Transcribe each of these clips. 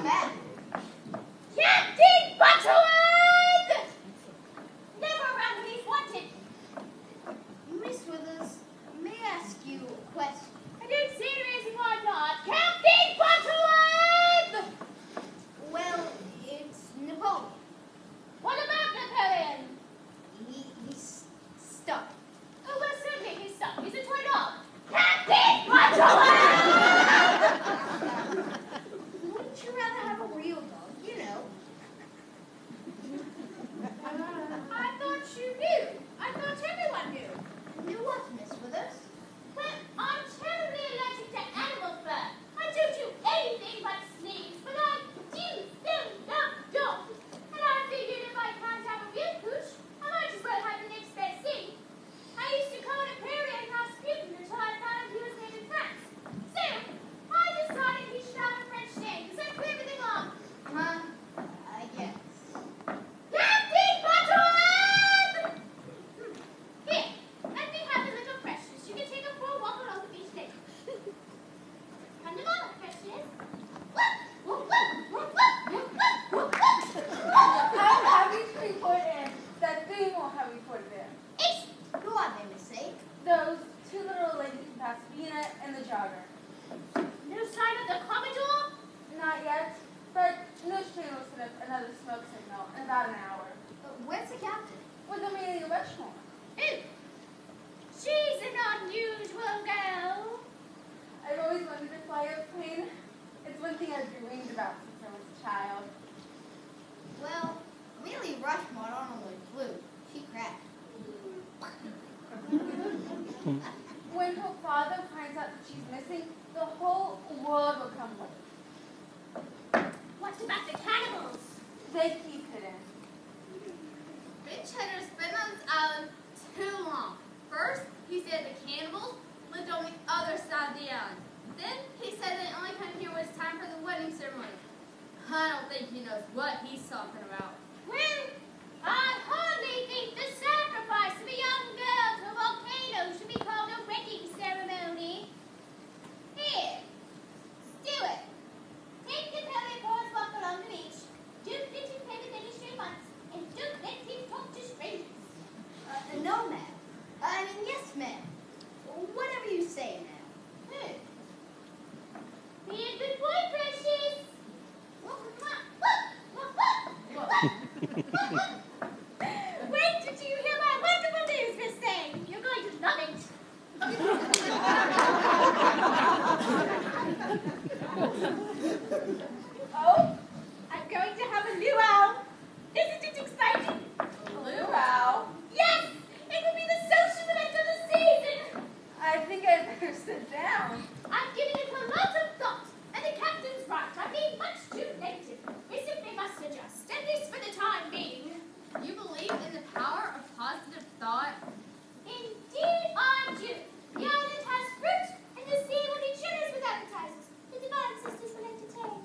Matt. Captain Butterworth! Never around when he's wanted. Miss Withers, may I ask you a question? I don't see any reason why not. Captain Butterworth! Well, it's Napoleon. What about Napoleon? He's stuck. Oh, well, certainly he's stuck. He's a toy dog. Captain Butterworth! Wouldn't you rather have a real dog? You know. I thought you knew. I thought everyone knew. Knew what, Miss Withers? Well, I'm terribly allergic to animal fur. I don't do anything but sneeze, but I do so love dogs. And I figured if I can't have a real pooch, I might as well have the next best thing. I used to call it a prairie house Putin until I found he was made in France. So, I decided he should have a French name. Does that clear everything up? I guess. Captain Butterworth! Here, let me have the little precious. You can take a full walk along the beach later. Come along, precious. I'm happy to report in that they won't have reported in. Who are they, Miss A? Those two little ladies from Pasadena and the jogger. No sign of the Commodore? Not yet, but News Train will send up another smoke signal in about an hour. Where's the captain? With Amelia Rushmore. Who? She's an unusual girl. I've always wanted to fly a plane. It's one thing I've dreamed about since I was a child. Well, Amelia Rushmore not only flew, she crashed. When her father finds out that she's missing, the whole world will come with. What about the cannibals? They keep hidden. Rich Cheddar's been on this island too long. First, he said the cannibals lived on the other side of the island. Then, he said they only came here when it's time for the wedding ceremony. I don't think he knows what he's talking about. Well, I hardly think the sacrifice of a young girl to a volcano should be called a wedding ceremony. Here, Stewart, take the belly paws walk along the beach. Don't let him play with any stray once, and don't let him talk to strangers. No, ma'am. I mean, yes, ma'am. Whatever you say, ma'am. Be a good boy, Precious. Wait did you hear my wonderful news, Miss Thane? You're going to love it. Oh, I'm going to have a luau. Isn't it exciting? Luau? Yes, it will be the social event of the season. I think I'd better sit down. I'm giving it a lot of thought, and the captain's right. I'm being much too negative. We simply must adjust, at least for the time being. You believe in the power of positive thought? Indeed I do. The island has fruit, and the sea will be generous with appetizers. The Divine Sisters will entertain.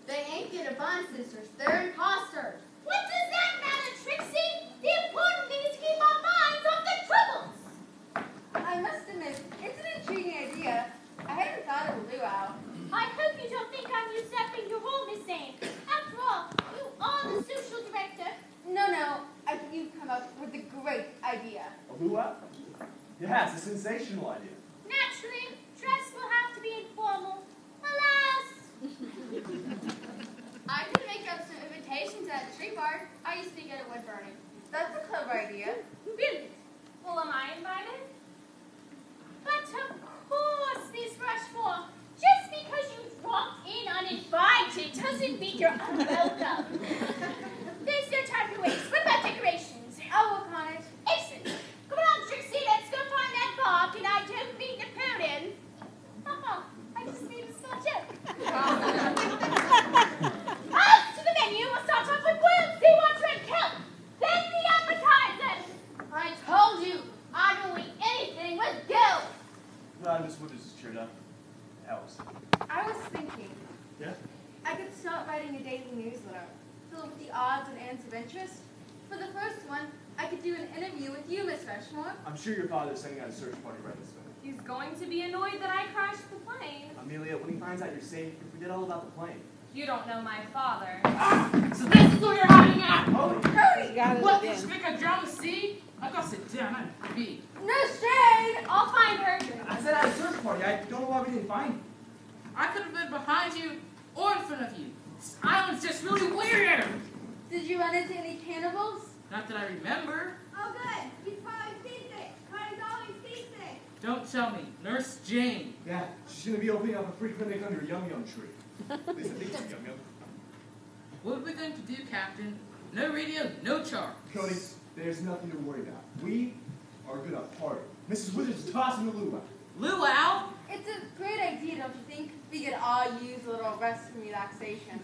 They ain't the Divine Sisters. They're imposters. What does that matter, Trixie? The important thing is to keep our minds off the troubles. I must admit, it's an intriguing idea. I hadn't thought of a luau. I hope you don't think I'm usurping your role, Miss Zane. After all, you are the social director. No, I think you've come up with a great idea. A luau? Yeah, it's a sensational idea. Naturally, dress will have to be informal. Alas! I could make up some invitations at a tree barn. I used to be good at wood burning. That's a clever idea. Brilliant. Well, am I invited? But of course, Miss Rushmore. Just because you dropped in uninvited doesn't mean you're unwelcome. There's no time to waste. What about decorations? I'll work on it. Excellent. Come along, Trixie. Let's go find that bark, and I don't mean Napoleon. I just made a small joke. As to the menu, we'll start off with boiled seawater and kelp. Then the appetizers. I told you, I don't eat anything with guilt. Glad Miss Wooders is cheered up. Helps. I was thinking, Yeah? I could start writing a daily newsletter filled with the odds and ends of interest. For the first one, I could do an interview with you, Miss Rushmore. I'm sure your father's sending out a search party right this minute. He's going to be annoyed that I crashed the plane. Amelia, when he finds out you're safe, you forget all about the plane. You don't know my father. So this is where you're hiding out! Cody! What, you speak a drown the sea? I gotta sit down, I'm beat. Nurse Jane! I'll find her. I said I had a search party. I don't know why we didn't find you. I could have been behind you or in front of you. This island's just really weird! Did you run into any cannibals? Not that I remember. Oh, good. He's probably seasick. Cody's always seasick. Don't tell me. Nurse Jane. Yeah, she's going to be opening up a free clinic under a yum-yum tree. At least I think it's a yum-yum. What are we going to do, Captain? No radio, no chart. Cody, there's nothing to worry about. We are going to party. Mrs. Wizard's tossing the luau. Luau? It's a great idea, don't you think? We could all use a little rest and relaxation.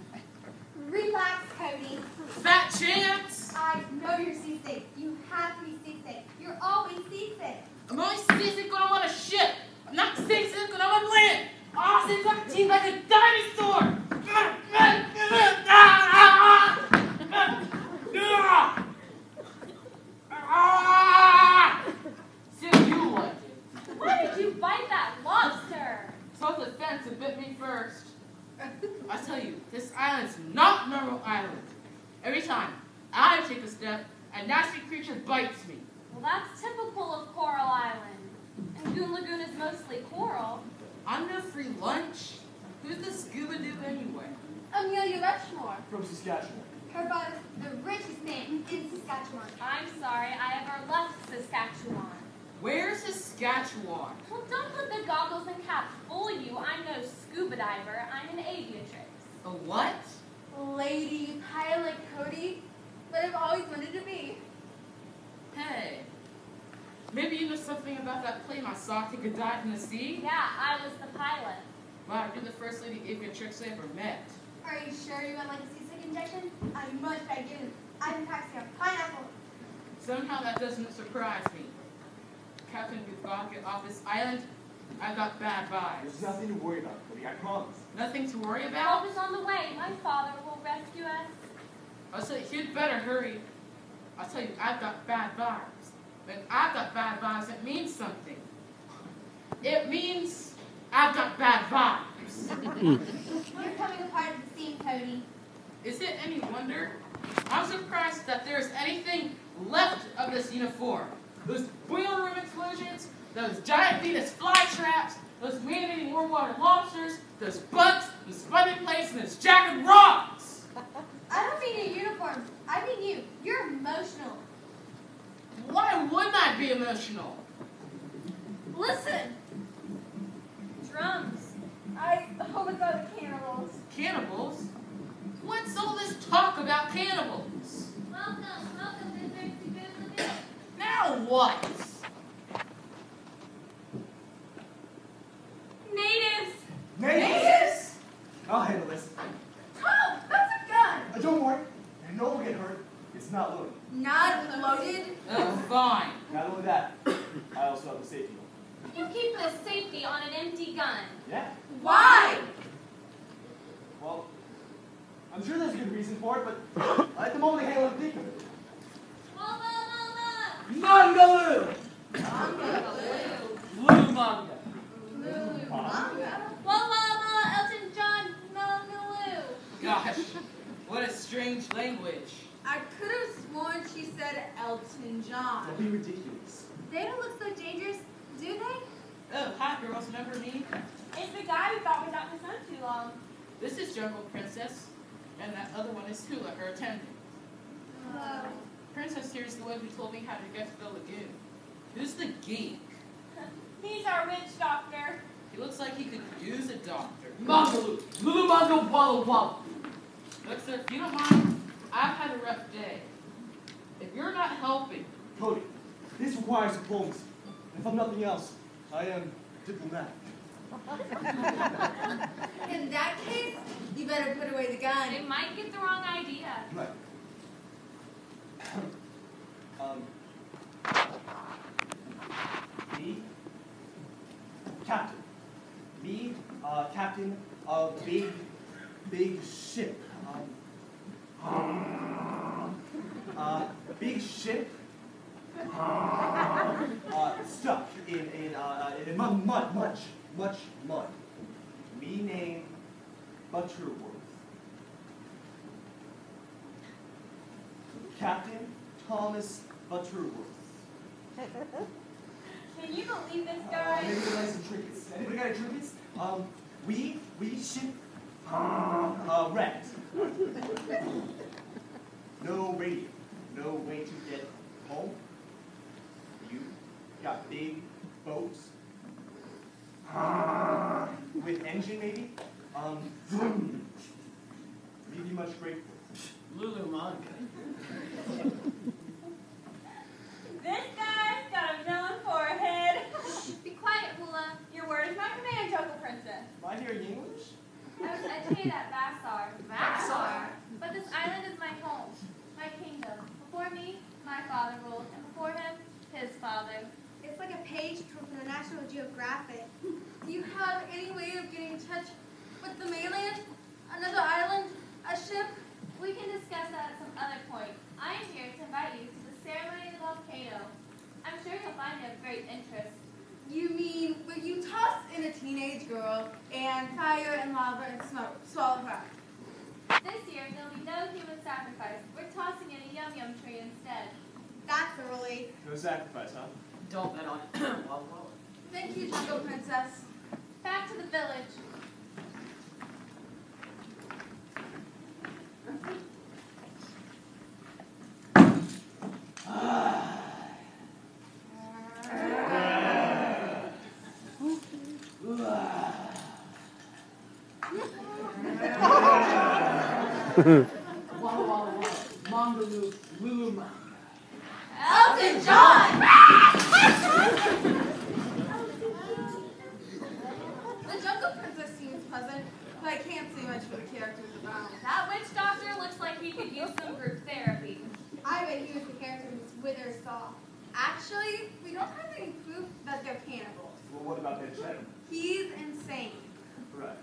Relax, Cody. Fat chance! I know you're seasick. You have to be seasick. You're always seasick. I'm only seasick when I'm on a ship. I'm not seasick when I'm on land. Austin's on a team like a dinosaur. See, you like it. Why did you bite that lobster? So the fence and bit me first. I tell you, this island's not normal island. Every time I take a step, a nasty creature bites me. Well, that's typical of Coral Island. And Goon Lagoon is mostly coral. I'm no free lunch. Who's the scuba-doo anyway? Amelia Rushmore. From Saskatchewan. Her father's the richest man in Saskatchewan. I'm sorry, I ever left Saskatchewan. Where's Saskatchewan? Well, don't let the goggles and caps fool you. I'm no scuba diver. I'm an aviatrix. A what? Lady pilot Cody. But I've always wanted to be. Hey, maybe you know something about that plane I saw take a dive in the sea? Yeah, I was the pilot. Wow, you're the first lady aviatrix I ever met. Are you sure you went like a seasick injection? I'm much better given. I've been practicing on pineapple. Somehow that doesn't surprise me. Captain, we've got to get off this island. I've got bad There's vibes. nothing to worry about, Cody. I promise. Nothing to worry Help about? is on the way. My father will rescue us. I'll tell you, you'd better hurry. I'll tell you, I've got bad vibes. When I've got bad vibes, it means something. It means I've got bad vibes. You're coming apart at the seam, Cody. Is it any wonder? I'm surprised that there's anything left of this uniform. Those boiler room explosions, those giant Venus flytraps, those man-eating warm-water lobsters, those bugs, those spongy plates, and those jagged rocks. I don't mean your uniform. I mean you. You're emotional. Why wouldn't I be emotional? Listen, Drums. I hope it's not the cannibals. Cannibals? What's all this talk about cannibals? Welcome, visitors to Goon Lagoon. Now what? Natives. Natives! I'll handle this. Oh, that's a gun! Don't worry. No one will get hurt. It's not loaded. Not loaded? Oh, fine. Not only that, I also have a safety one. You keep the safety on an empty gun. Yeah. Why? Well, I'm sure there's a good reason for it, but at the moment I can't let think of it. Mangaloo! Blue manga. Elton John, Mangaloo. Gosh, what a strange language. I could have sworn she said Elton John. Don't be ridiculous. They don't look so dangerous, do they? Oh, hi girls, remember me? It's the guy who thought we got this on too long. This is Jungle Princess, and that other one is Hula, her attendant. Princess here is the one who told me how to get to the lagoon. Who's the geek? He's our witch doctor. He looks like he could use a doctor. Mangaloo! Lulu Mango Wallow Wallow! Look, sir, if you don't mind, I've had a rough day. If you're not helping, Cody, this requires diplomacy. If I'm nothing else, I am diplomatic. In that case, you better put away the gun. They might get the wrong idea. Right. Me, captain. Me, captain of big ship. Big ship. Stuck in much mud. Me name Butterworth. Captain Thomas Butterworth. Can you believe this guy? Maybe we'll like some trinkets. Anybody got any trinkets? We ship wrecked. No radio. No way to get home. You got big boats. With engine maybe? Leave you much grateful. Lulu manga. This guy's got a villain forehead. Be quiet, Hula. Your word is my command, Joker Princess. Am I hearing English? I was educated at Vassar. Vassar? But this island is my home, my kingdom. Before me, my father ruled, and before him, his father. It's like a page from the National Geographic. Do you have any way of getting in touch with the mainland? Another island? A ship? We can discuss that at some other point. I am here to invite you to the ceremony of the volcano. I'm sure you'll find it of great interest. You mean where you toss in a teenage girl and fire and lava and smoke, swallow her? This year, there will be no human sacrifice. We're tossing in a yum-yum tree instead. That's a relief. No sacrifice, huh? Don't bet on it. Well. Thank you, Jungle Princess. Back to the village. Walla walla walla. Mongaloo. Lulu manga. Elton John! The Jungle Princess seems pleasant, but I can't say much for the characters around. That witch doctor looks like he could use some group therapy. I bet he was the character Miss Withers saw. Actually, we don't have any proof that they're cannibals. Well, what about that gentleman? He's insane. Right.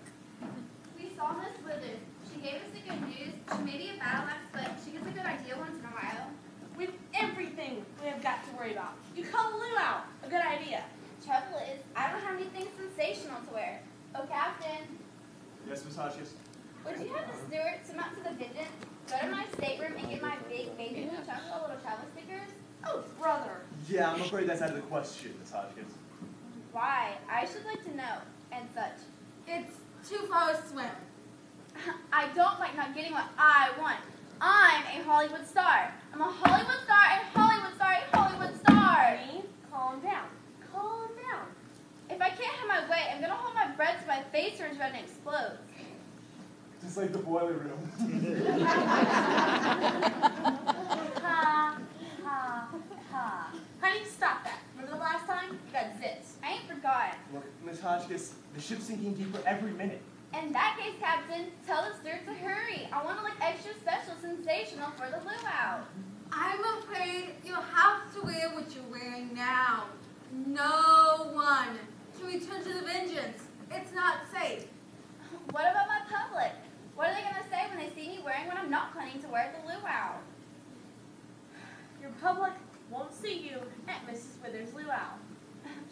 We saw Miss Withers. She gave us the good news. She may be a battle axe, but she gets a good idea once in a while. With everything we have got to worry about, you call Lou out. A good idea. Trouble is, I don't have anything sensational to wear. Oh, Captain, Yes, Miss Hotchkiss? would you have the steward swim out to the Vision, go to my stateroom, and get my big baby blue chunk of little travel stickers? Oh, brother. Yeah, I'm afraid that's out of the question, Miss Hotchkiss. Why? I should like to know, and such. It's too far to swim. I don't like not getting what I want. I'm a Hollywood star. I'm a Hollywood star, a Hollywood star, a Hollywood star. Irene, calm down. Calm down. If I can't have my way, I'm going to hold my breath so my face turns red and explodes. Just like the boiler room. Ha, ha, ha. Honey, stop that. Remember the last time? You got zits. I ain't forgotten. Look, Miss Hotchkiss, the ship's sinking deeper every minute. In that case, Captain, tell the steward to hurry. I want to look extra special, sensational for the luau. I'm afraid you'll have to wear what you're wearing now. No one can return to the Vengeance. It's not safe. What about my public? What are they going to say when they see me wearing what I'm not planning to wear at the luau? Your public won't see you at Mrs. Withers' luau.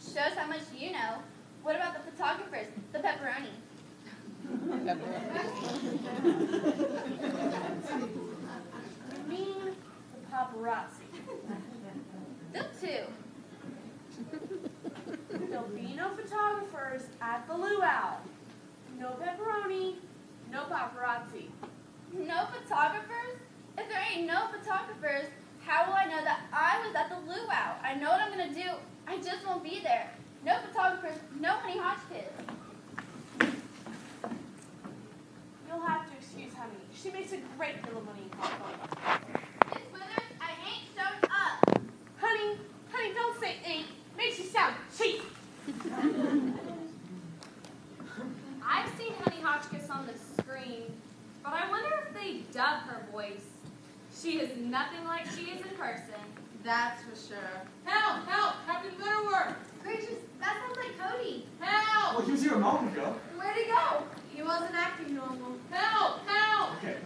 Shows how much you know. What about the photographers, the pepperoni? You mean the paparazzi? Them too. There'll be no photographers at the luau. No pepperoni, no paparazzi. No photographers? If there ain't no photographers, how will I know that I was at the luau? I know what I'm going to do. I just won't be there. No photographers, no Honey Hotchkiss. You'll have to excuse Honey. She makes a great deal of money in Hong Kong. Miss Withers, I ain't showed up. Honey, don't say ain't. Makes you sound cheap. I've seen Honey Hotchkiss on the screen, but I wonder if they dub her voice. She is nothing like she is in person. That's for sure. Help! Help! Captain Butterworth! Gracious, that sounds like Cody. Help! Well, he was here a moment ago. Where'd he go? He wasn't acting normal. Help! Help! Okay,